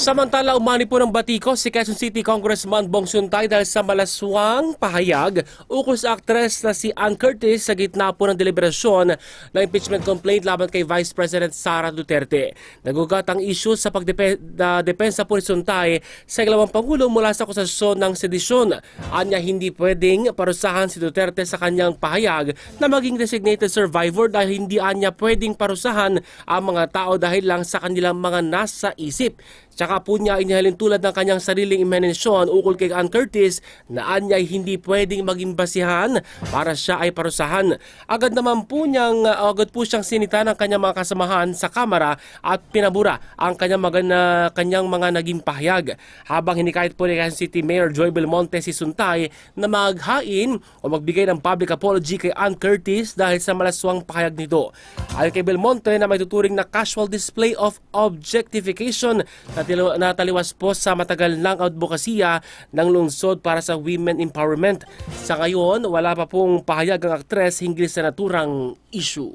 Samantala, umani po ng batiko si Quezon City Congressman Bong Suntay dahil sa malaswang pahayag ukol sa aktres na si Ann Curtis sa gitna po ng deliberasyon ng impeachment complaint laban kay Vice President Sara Duterte. Nagugat ang issue sa pagdepensa po ni Suntay sa ikalawang Pangulo mula sa akusasyon ng sedisyon. Anya hindi pwedeng parusahan si Duterte sa kanyang pahayag na maging designated survivor dahil hindi anya pwedeng parusahan ang mga tao dahil lang sa kanilang mga nasa isip. Tsaka po niya inihalin tulad ng kanyang sariling imahinasyon ukol kay Ann Curtis na anya ay hindi pwedeng maging basihan para siya ay parusahan. Agad po siyang sinita ng kanyang mga kasamahan sa Kamara at pinabura ang kanyang mga naging pahayag. Habang hinikayat po ni Quezon City Mayor Joy Belmonte si Suntay na maghain o magbigay ng public apology kay Ann Curtis dahil sa malaswang pahayag nito. Ayon kay Belmonte na may tuturing na casual display of objectification na taliwas po sa matagal ng advokasya ng lungsod para sa women empowerment. Sa ngayon, wala pa pong pahayag ang aktres hinggil sa naturang issue.